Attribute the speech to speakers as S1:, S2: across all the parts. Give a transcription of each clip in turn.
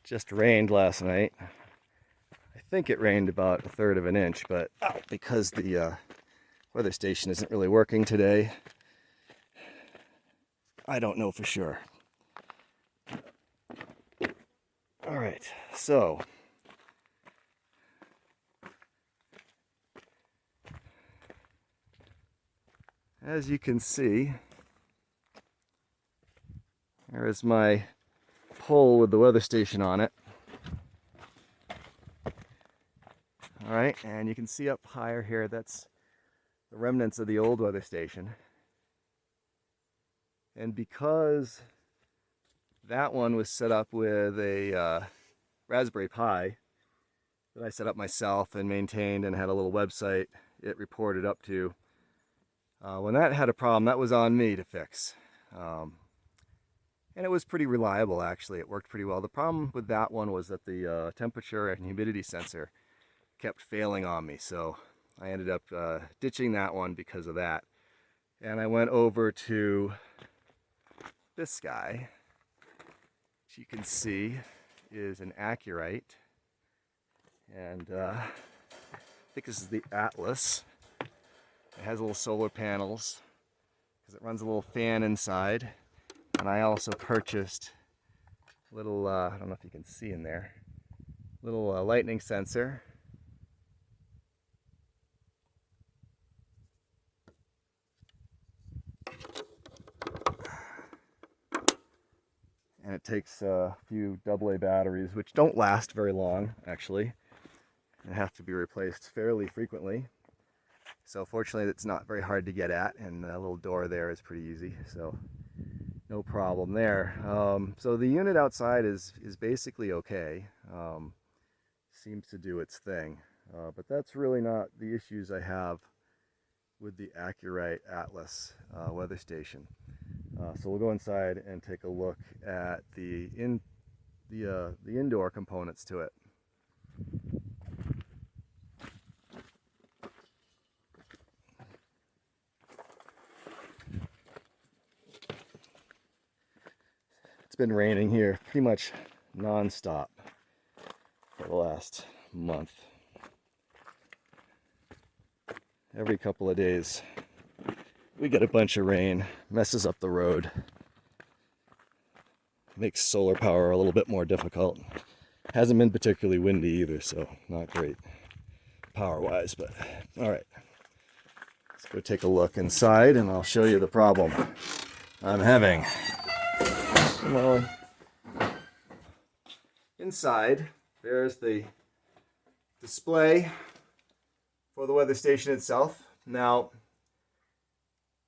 S1: just rained last night. I think it rained about 1/3 of an inch, but because the weather station isn't really working today, I don't know for sure. All right, so as you can see, there is my pole with the weather station on it. All right, and you can see up higher here, that's the remnants of the old weather station. And because that one was set up with a Raspberry Pi that I set up myself and maintained and had a little website it reported up to, when that had a problem, that was on me to fix. And it was pretty reliable, actually. It worked pretty well. The problem with that one was that the temperature and humidity sensor kept failing on me, so I ended up ditching that one because of that. And I went over to this guy, which you can see is an Acurite, and I think this is the Atlas. It has little solar panels because it runs a little fan inside. And I also purchased a little, I don't know if you can see in there, little lightning sensor. And it takes a few AA batteries, which don't last very long, actually. They have to be replaced fairly frequently. So fortunately, it's not very hard to get at, and the little door there is pretty easy, so no problem there. So the unit outside is basically okay. Seems to do its thing, but that's really not the issues I have with the Acurite Atlas weather station. So we'll go inside and take a look at the indoor components to it. It's been raining here pretty much non-stop for the last month. Every couple of days we get a bunch of rain, messes up the road, makes solar power a little bit more difficult. Hasn't been particularly windy either, so not great power-wise, but all right. Let's go take a look inside and I'll show you the problem I'm having. Well, inside, there's the display for the weather station itself. Now,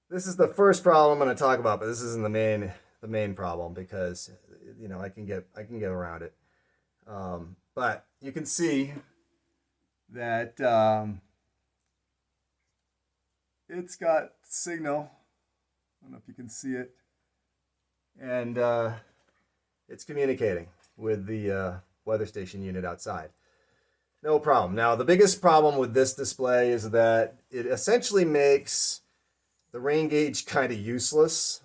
S1: this is the first problem I'm going to talk about, but this isn't the main problem because you know I can get around it. But you can see that it's got signal. I don't know if you can see it. And it's communicating with the weather station unit outside. No problem. Now, the biggest problem with this display is that it essentially makes the rain gauge kind of useless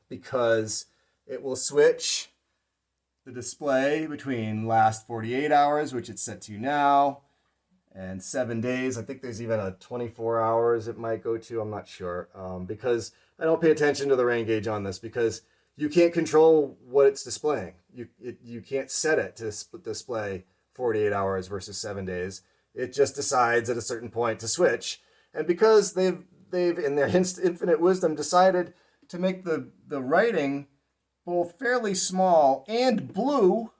S1: because it will switch the display between last 48 hours, which it's set to now, and 7 days. I think there's even a 24 hours it might go to. I'm not sure because I don't pay attention to the rain gauge on this because you can't control what it's displaying. You can't set it to display 48 hours versus 7 days. It just decides at a certain point to switch. And because they've in their infinite wisdom decided to make the writing both fairly small and blue,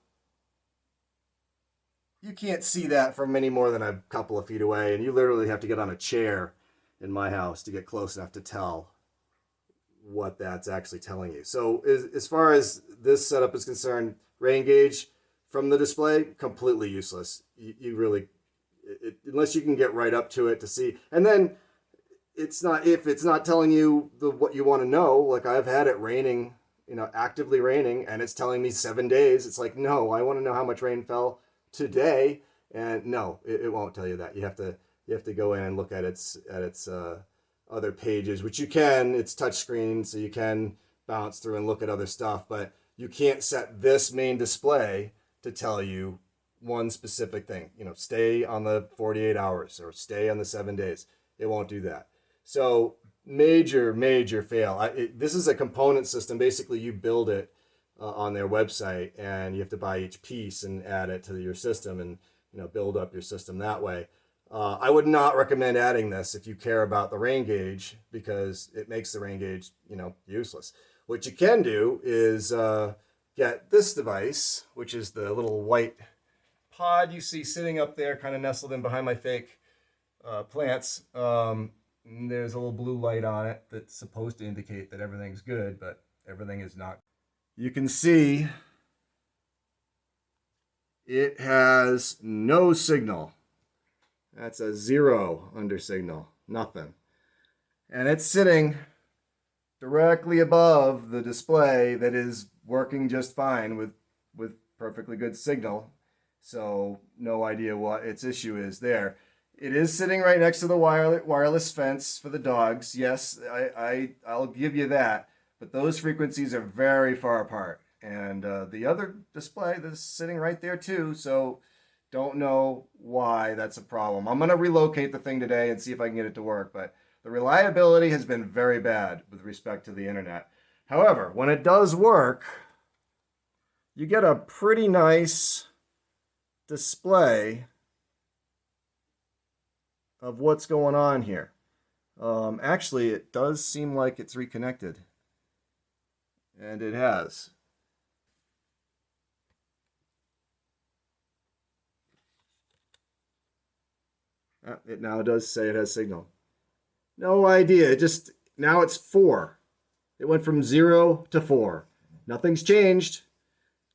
S1: you can't see that from any more than a couple of feet away. And you literally have to get on a chair in my house to get close enough to tell what that's actually telling you. So as far as this setup is concerned, rain gauge from the display, completely useless. You really, unless you can get right up to it to see. And then if it's not telling you what you want to know, like I've had it raining, actively raining, and it's telling me 7 days. It's like, no, I want to know how much rain fell today. And no, it won't tell you that. You have to go in and look at its other pages, which you can. It's touchscreen, so you can bounce through and look at other stuff, but you can't set this main display to tell you one specific thing. Stay on the 48 hours or stay on the 7 days. It won't do that. So major fail. This is a component system. Basically, you build it on their website, and you have to buy each piece and add it to your system, and build up your system that way. I would not recommend adding this if you care about the rain gauge, because it makes the rain gauge useless. What you can do is get this device, which is the little white pod you see sitting up there, kind of nestled in behind my fake plants. There's a little blue light on it that's supposed to indicate that everything's good, but everything is not. You can see it has no signal. That's a 0 under signal, nothing. And it's sitting directly above the display that is working just fine with perfectly good signal. So no idea what its issue is there. It is sitting right next to the wireless fence for the dogs. Yes, I'll give you that. But those frequencies are very far apart. And the other display that's sitting right there too. So don't know why that's a problem. I'm going to relocate the thing today and see if I can get it to work. But the reliability has been very bad with respect to the internet. However, when it does work, you get a pretty nice display of what's going on here. Actually, it does seem like it's reconnected. And it has. It now does say it has signal. No idea. Now it's 4. It went from 0 to 4. Nothing's changed.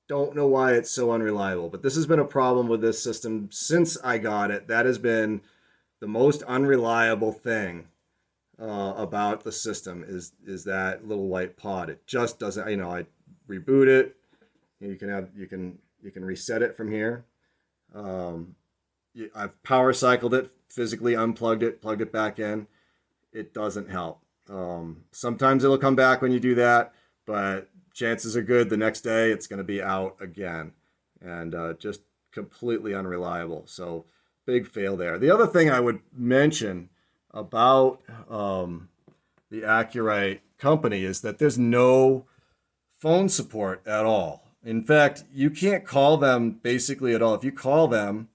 S1: Don't know why it's so unreliable. But this has been a problem with this system since I got it. That has been the most unreliable thing about the system is that little white pod. It just doesn't. I reboot it. You can reset it from here. I've power cycled it, physically unplugged it, plugged it back in. It doesn't help. Sometimes it'll come back when you do that, but chances are good the next day it's going to be out again, and just completely unreliable. So big fail there. The other thing I would mention about the Acurite company is that there's no phone support at all. In fact, you can't call them basically at all. If you call them,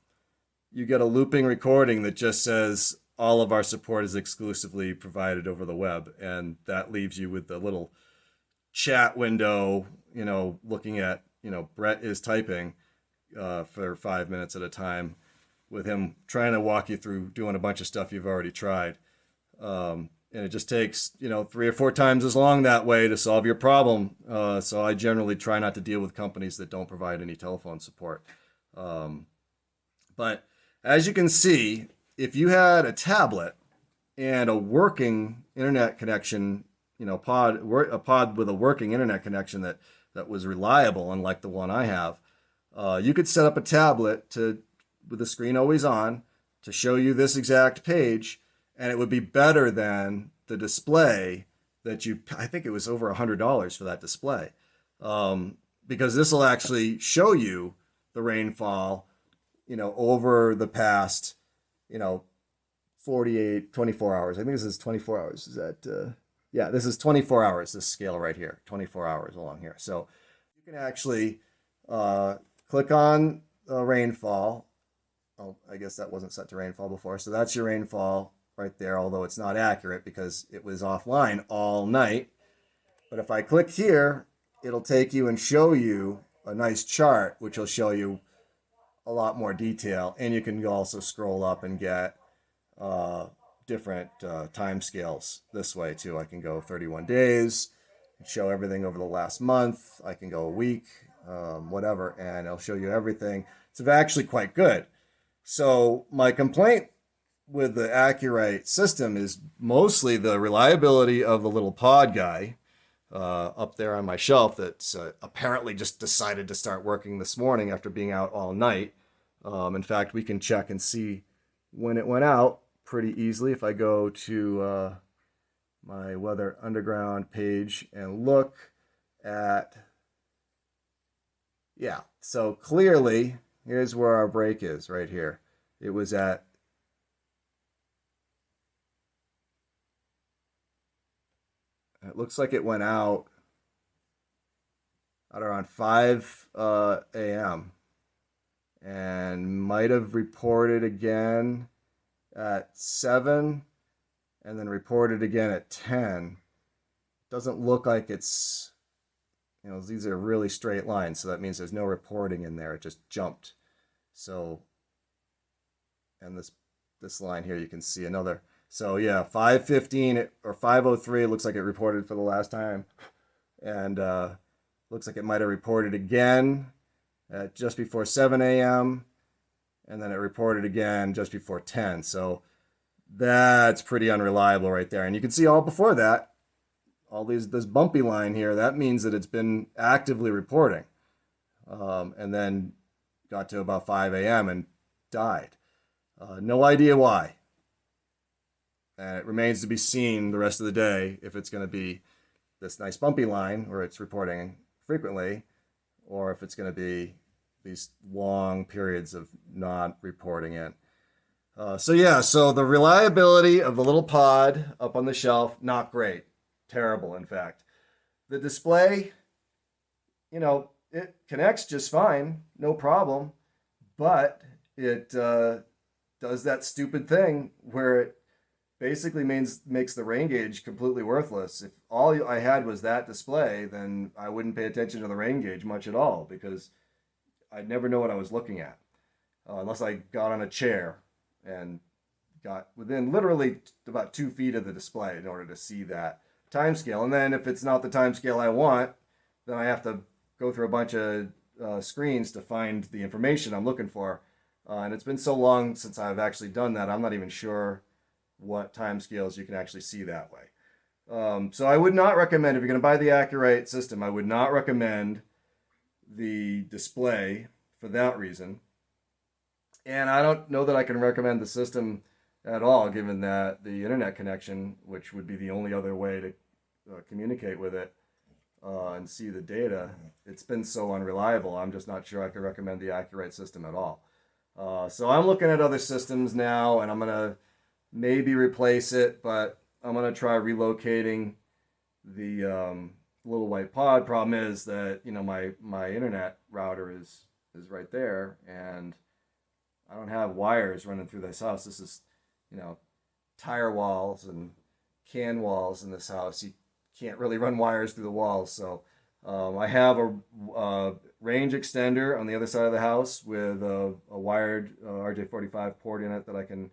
S1: you get a looping recording that just says all of our support is exclusively provided over the web, and that leaves you with the little chat window, looking at, Brett is typing for 5 minutes at a time, with him trying to walk you through doing a bunch of stuff you've already tried. And it just takes, 3 or 4 times as long that way to solve your problem. So I generally try not to deal with companies that don't provide any telephone support. But as you can see, if you had a tablet and a working internet connection, a pod with a working internet connection that was reliable, unlike the one I have, you could set up a tablet with the screen always on to show you this exact page, and it would be better than the display that I think it was over $100 for that display, because this will actually show you the rainfall, over the past, 24 hours. I think this is 24 hours. Is that, yeah, this is 24 hours, this scale right here, 24 hours along here. So you can actually click on rainfall. Oh, I guess that wasn't set to rainfall before. So that's your rainfall right there, although it's not accurate because it was offline all night. But if I click here, it'll take you and show you a nice chart, which will show you a lot more detail. And you can also scroll up and get different time scales this way too. I can go 31 days, show everything over the last month. I can go a week, whatever, and it'll show you everything. It's actually quite good. So my complaint with the Acurite system is mostly the reliability of the little pod guy up there on my shelf that's apparently just decided to start working this morning after being out all night. In fact, we can check and see when it went out pretty easily. If I go to my Weather Underground page and look at Yeah, so clearly, here's where our break is right here. It was at, it looks like it went out at around 5 a.m. and might have reported again at 7 and then reported again at 10. Doesn't look like it's, these are really straight lines, so that means there's no reporting in there. It just jumped. So, and this line here, you can see another. So yeah, 5:15 or 5:03 looks like it reported for the last time, and looks like it might have reported again at just before 7 a.m. and then it reported again just before 10. So that's pretty unreliable right there. And you can see all before that, all this bumpy line here. That means that it's been actively reporting, and then got to about 5 a.m. and died. No idea why. And it remains to be seen the rest of the day if it's going to be this nice bumpy line where it's reporting frequently, or if it's going to be these long periods of not reporting it. So the reliability of the little pod up on the shelf, not great. Terrible, in fact. The display, it connects just fine, no problem, but it does that stupid thing where it basically makes the rain gauge completely worthless. If all I had was that display, then I wouldn't pay attention to the rain gauge much at all because I'd never know what I was looking at unless I got on a chair and got within literally about 2 feet of the display in order to see that time scale. And then if it's not the time scale I want, then I have to go through a bunch of screens to find the information I'm looking for. And it's been so long since I've actually done that, I'm not even sure what time scales you can actually see that way. So I would not recommend, if you're going to buy the Acurite system, I would not recommend the display for that reason. And I don't know that I can recommend the system at all, given that the internet connection, which would be the only other way to communicate with it and see the data, it's been so unreliable. I'm just not sure I could recommend the Acurite system at all. So I'm looking at other systems now, and I'm going to maybe replace it, but I'm going to try relocating the little white pod. Problem is that, my internet router is right there, and I don't have wires running through this house. This is, tire walls and can walls in this house. You can't really run wires through the walls. So I have a range extender on the other side of the house with a wired RJ45 port in it that I can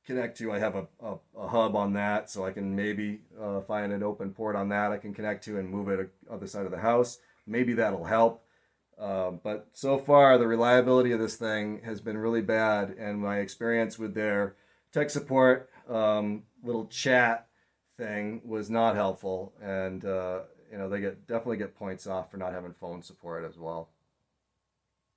S1: connect to. I have a hub on that, so I can maybe find an open port on that I can connect to and move it to the other side of the house. Maybe that'll help. But so far, the reliability of this thing has been really bad, and my experience with their tech support little chat thing was not helpful, and they definitely get points off for not having phone support as well.